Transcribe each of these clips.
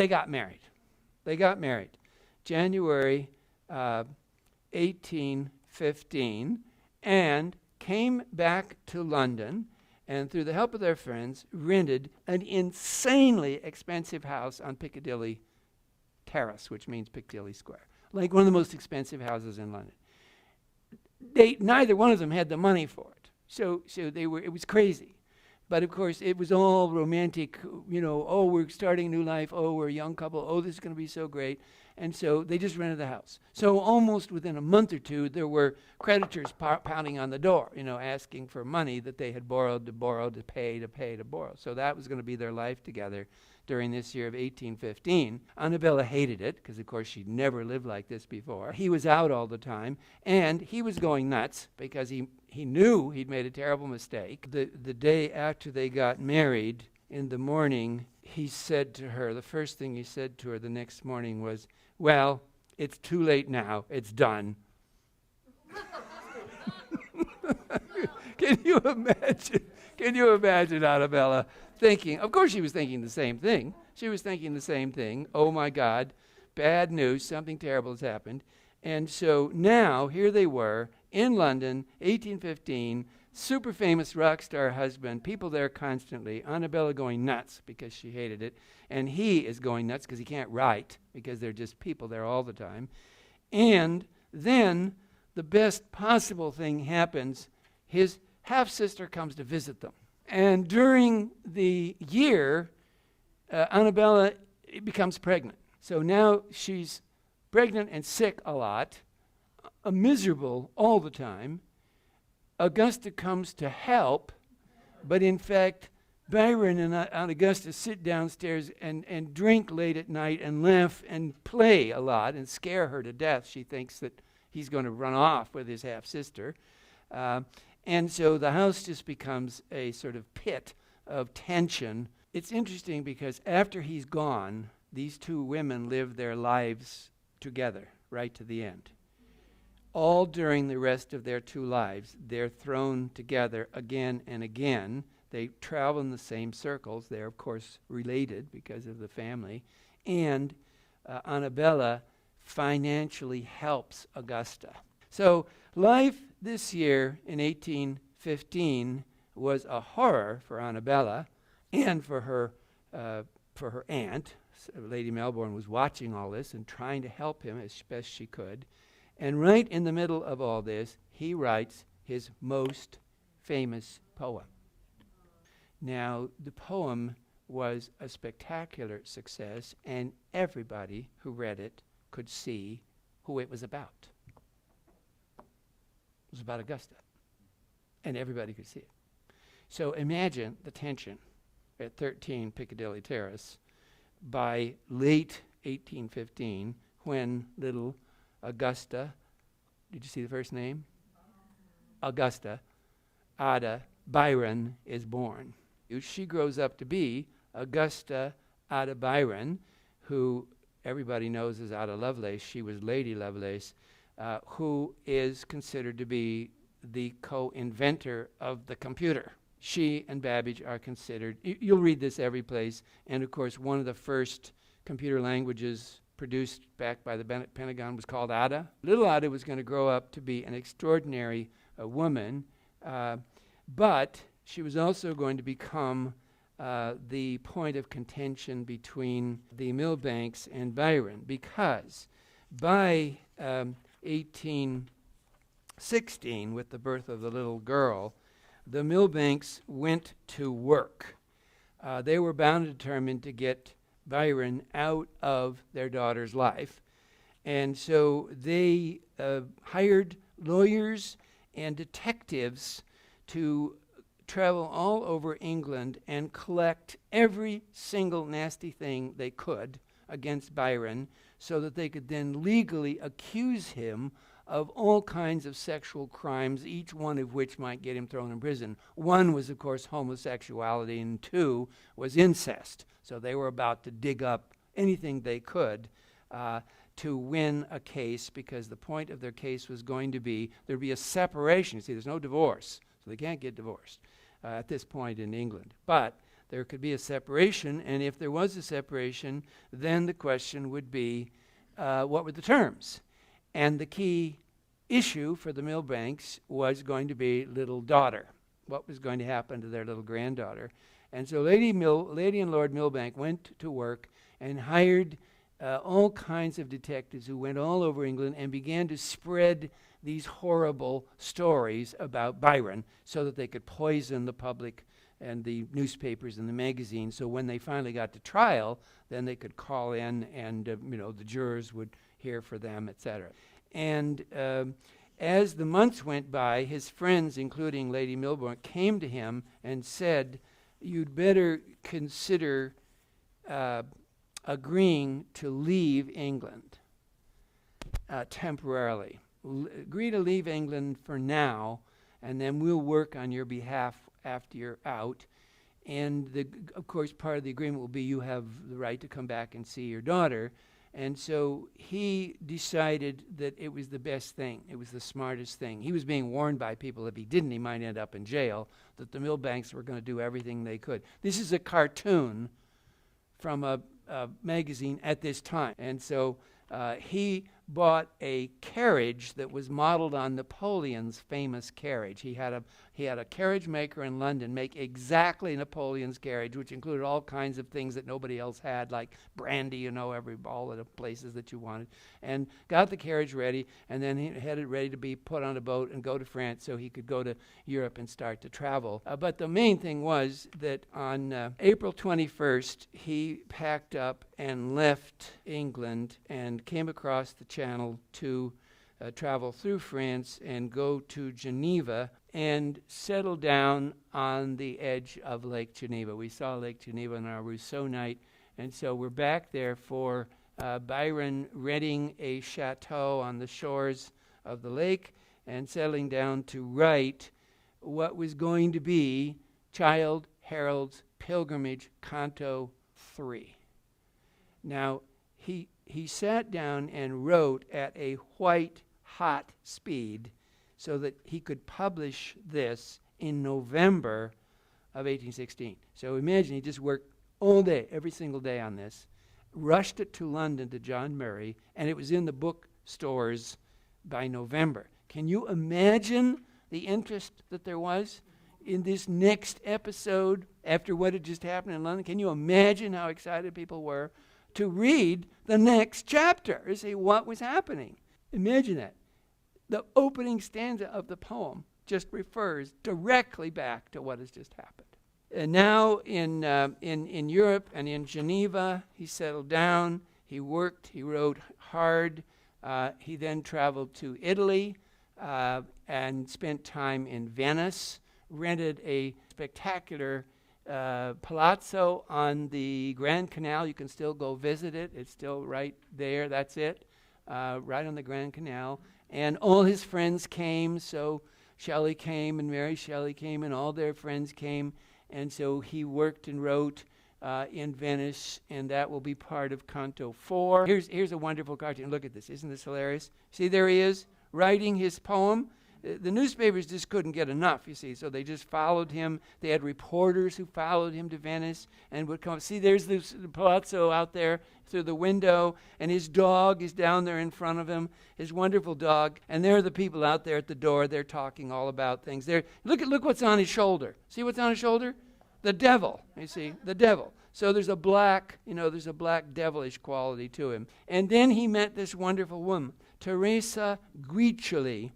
they got married. They got married. January 1815, and came back to London, and through the help of their friends, rented an insanely expensive house on Piccadilly Terrace, which means Piccadilly Square, like one of the most expensive houses in London. Neither one of them had the money for it, so it was crazy. But of course, it was all romantic, oh, we're starting a new life, oh, we're a young couple, oh, this is going to be so great. And so they just rented the house. So almost within a month or two, there were creditors pounding on the door, asking for money that they had borrowed, to pay. So that was going to be their life together during this year of 1815. Annabella hated it, because of course she'd never lived like this before. He was out all the time, and he was going nuts because he knew he'd made a terrible mistake. The day after they got married, in the morning, he said to her, the first thing he said to her the next morning was, "Well, it's too late now. It's done." Can you imagine Annabella thinking? Of course she was thinking the same thing. Oh my God, bad news, something terrible has happened. And so now, here they were, in London, 1815, super famous rock star husband, people there constantly, Annabella going nuts because she hated it, and he is going nuts because he can't write, because they're just people there all the time. And then the best possible thing happens. His half-sister comes to visit them. And during the year, Annabella becomes pregnant. So now she's pregnant and sick a lot, miserable all the time. Augusta comes to help, but in fact, Byron and Augusta sit downstairs and drink late at night and laugh and play a lot and scare her to death. She thinks that he's going to run off with his half-sister. And so the house just becomes a sort of pit of tension. It's interesting because after he's gone, these two women live their lives together right to the end. All during the rest of their two lives, they're thrown together again and again. They travel in the same circles. They're, of course, related because of the family. And Annabella financially helps Augusta. So life this year in 1815 was a horror for Annabella and for her aunt. Lady Melbourne was watching all this and trying to help him as best she could. And right in the middle of all this, he writes his most famous poem. Now, the poem was a spectacular success, and everybody who read it could see who it was about. It was about Augusta, and everybody could see it. So imagine the tension at 13 Piccadilly Terrace by late 1815, when little Augusta, did you see the first name? Augusta, Ada Byron is born. She grows up to be Augusta Ada Byron, who everybody knows as Ada Lovelace. She was Lady Lovelace, who is considered to be the co-inventor of the computer. She and Babbage are considered, you'll read this every place, and of course one of the first computer languages produced back by the Pentagon was called Ada. Little Ada was going to grow up to be an extraordinary woman, but she was also going to become the point of contention between the Milbanks and Byron, because by 1816, with the birth of the little girl, the Milbanks went to work. They were bound and determined to get Byron out of their daughter's life. And so they hired lawyers and detectives to travel all over England and collect every single nasty thing they could against Byron, so that they could then legally accuse him of all kinds of sexual crimes, each one of which might get him thrown in prison. One was, of course, homosexuality, and two was incest. So they were about to dig up anything they could to win a case, because the point of their case was going to be there'd be a separation. You see, there's no divorce, so they can't get divorced at this point in England. But there could be a separation, and if there was a separation, then the question would be, what were the terms? And the key issue for the Milbanks was going to be little daughter. What was going to happen to their little granddaughter? And so Lady and Lord Milbank went to work and hired all kinds of detectives who went all over England and began to spread these horrible stories about Byron so that they could poison the public and the newspapers and the magazines. So when they finally got to trial, then they could call in and the jurors would hear for them, etc. And as the months went by, his friends, including Lady Milbank, came to him and said, "You'd better consider agreeing to leave England temporarily. Agree to leave England for now, and then we'll work on your behalf after you're out. And of course, part of the agreement will be you have the right to come back and see your daughter." And so he decided that it was the best thing. It was the smartest thing. He was being warned by people if he didn't, he might end up in jail, that the Milbanks were going to do everything they could. This is a cartoon from a magazine at this time. And so he bought a carriage that was modeled on Napoleon's famous carriage. He had a carriage maker in London make exactly Napoleon's carriage, which included all kinds of things that nobody else had, like brandy, all of the places that you wanted, and got the carriage ready, and then he had it ready to be put on a boat and go to France so he could go to Europe and start to travel. But the main thing was that on April 21st, he packed up and left England and came across the Channel to travel through France and go to Geneva and settle down on the edge of Lake Geneva. We saw Lake Geneva on our Rousseau night, and so we're back there for Byron renting a chateau on the shores of the lake and settling down to write what was going to be Childe Harold's Pilgrimage, Canto 3. Now, he sat down and wrote at a white-hot speed so that he could publish this in November of 1816. So imagine he just worked all day, every single day on this, rushed it to London to John Murray, and it was in the bookstores by November. Can you imagine the interest that there was in this next episode after what had just happened in London? Can you imagine how excited people were to read the next chapter and see what was happening? Imagine that. The opening stanza of the poem just refers directly back to what has just happened. And now in Europe and in Geneva, he settled down, he worked, he wrote hard. He then traveled to Italy and spent time in Venice, rented a spectacular palazzo on the Grand Canal. You can still go visit it. It's still right there. That's it, right on the Grand Canal. And all his friends came. So Shelley came, and Mary Shelley came, and all their friends came. And so he worked and wrote in Venice, and that will be part of Canto 4. Here's a wonderful cartoon. Look at this. Isn't this hilarious? See, there he is, writing his poem. The newspapers just couldn't get enough, you see, so they just followed him. They had reporters who followed him to Venice and would come. See, there's the palazzo out there through the window, and his dog is down there in front of him, his wonderful dog. And there are the people out there at the door. They're talking all about things. Look what's on his shoulder. See what's on his shoulder? The devil, you see, the devil. So there's a black devilish quality to him. And then he met this wonderful woman, Teresa Guiccioli.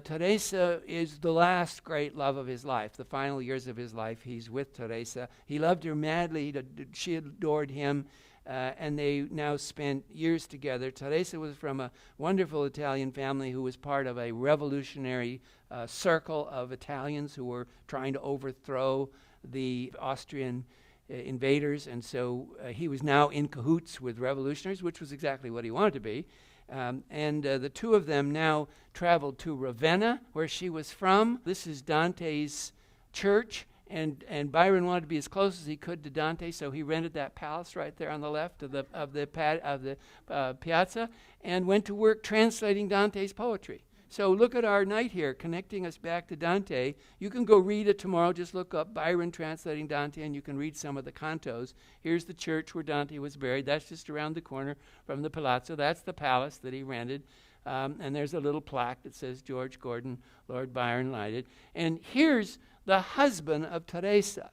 Teresa is the last great love of his life. The final years of his life, he's with Teresa. He loved her madly. She adored him, and they now spent years together. Teresa was from a wonderful Italian family who was part of a revolutionary circle of Italians who were trying to overthrow the Austrian invaders, and so he was now in cahoots with revolutionaries, which was exactly what he wanted to be. And the two of them now traveled to Ravenna, where she was from. This is Dante's church, and Byron wanted to be as close as he could to Dante, so he rented that palace right there on the left of the piazza, and went to work translating Dante's poetry. So look at our night here, connecting us back to Dante. You can go read it tomorrow. Just look up Byron translating Dante, and you can read some of the cantos. Here's the church where Dante was buried. That's just around the corner from the palazzo. That's the palace that he rented. And there's a little plaque that says George Gordon, Lord Byron lighted. And here's the husband of Teresa.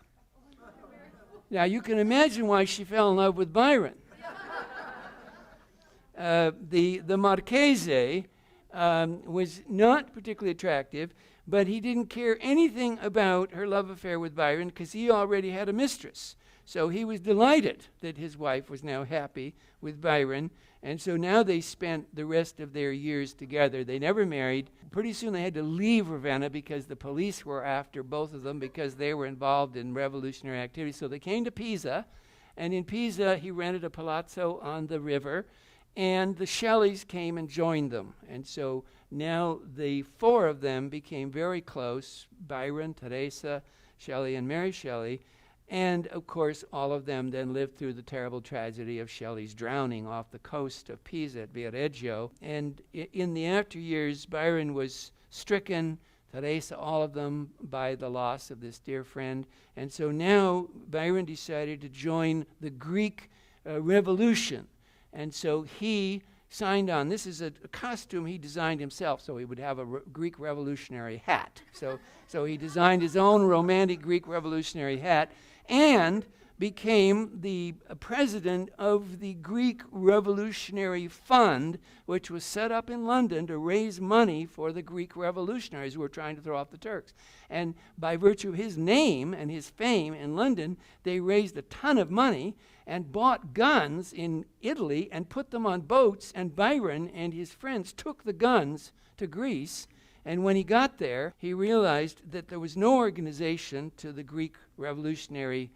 Now, you can imagine why she fell in love with Byron. The Marchese was not particularly attractive, but he didn't care anything about her love affair with Byron because he already had a mistress. So he was delighted that his wife was now happy with Byron. And so now they spent the rest of their years together. They never married. Pretty soon they had to leave Ravenna because the police were after both of them because they were involved in revolutionary activity. So they came to Pisa, and in Pisa he rented a palazzo on the river, and the Shelleys came and joined them. And so now the four of them became very close, Byron, Teresa, Shelley, and Mary Shelley. And, of course, all of them then lived through the terrible tragedy of Shelley's drowning off the coast of Pisa at Viareggio. And in the after years, Byron was stricken, Teresa, all of them, by the loss of this dear friend. And so now Byron decided to join the Greek Revolution. And so he signed on. This is a costume he designed himself, so he would have a Greek revolutionary hat. So he designed his own romantic Greek revolutionary hat, and became the president of the Greek Revolutionary Fund, which was set up in London to raise money for the Greek revolutionaries who were trying to throw off the Turks. And by virtue of his name and his fame in London, they raised a ton of money and bought guns in Italy and put them on boats, and Byron and his friends took the guns to Greece. And when he got there, he realized that there was no organization to the Greek revolutionary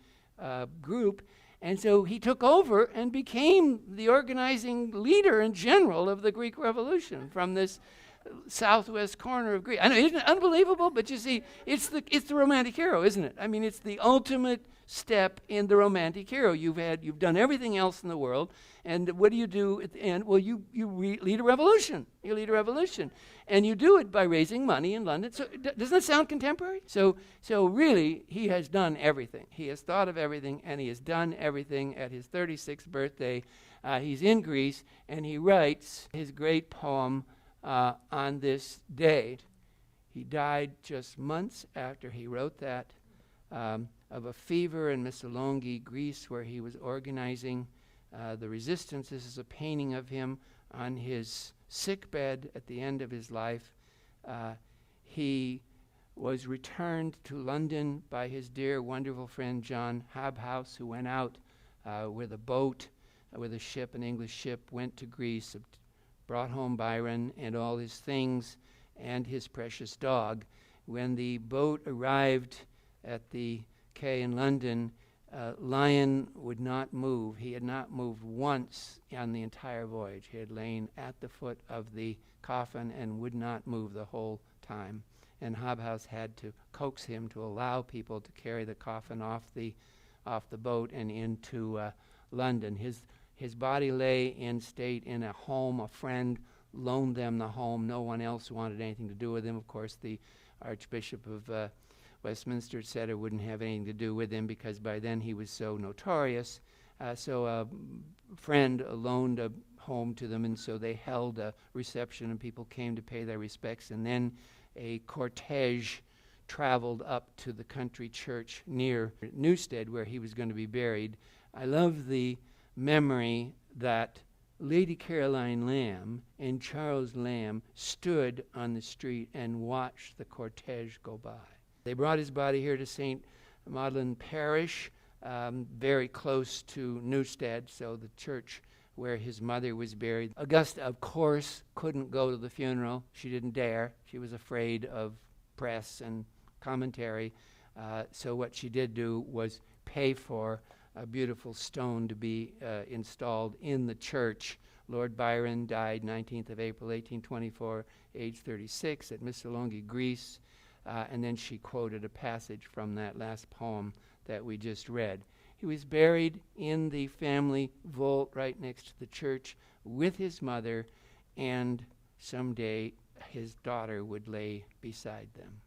group. And so he took over and became the organizing leader and general of the Greek Revolution from this southwest corner of Greece. I know, isn't it unbelievable? But you see, it's the romantic hero, isn't it? I mean, it's the ultimate step in the romantic hero. You've done everything else in the world, and what do you do at the end? Well, you lead a revolution. You lead a revolution, and you do it by raising money in London. So doesn't that sound contemporary? So really, he has done everything. He has thought of everything, and he has done everything. At his 36th birthday, he's in Greece, and he writes his great poem on this day. He died just months after he wrote that, of a fever in Missolonghi, Greece, where he was organizing the resistance. This is a painting of him on his sick bed at the end of his life. He was returned to London by his dear, wonderful friend John Habhouse, who went out with a boat, with a ship, an English ship, went to Greece, brought home Byron and all his things and his precious dog. When the boat arrived at the quay in London, Lion would not move. He had not moved once on the entire voyage. He had lain at the foot of the coffin and would not move the whole time. And Hobhouse had to coax him to allow people to carry the coffin off the boat and into London. His body lay in state in a home. A friend loaned them the home. No one else wanted anything to do with him. Of course, the Archbishop of Westminster said it wouldn't have anything to do with him because by then he was so notorious. So a friend loaned a home to them, and so they held a reception, and people came to pay their respects. And then a cortege traveled up to the country church near Newstead, where he was going to be buried. I love the memory that Lady Caroline Lamb and Charles Lamb stood on the street and watched the cortege go by. They brought his body here to St. Magdalene Parish, very close to Newstead, so the church where his mother was buried. Augusta, of course, couldn't go to the funeral. She didn't dare. She was afraid of press and commentary. So what she did do was pay for a beautiful stone to be installed in the church. Lord Byron died 19th of April, 1824, age 36, at Missolonghi, Greece. And then she quoted a passage from that last poem that we just read. He was buried in the family vault right next to the church with his mother, and someday his daughter would lay beside them.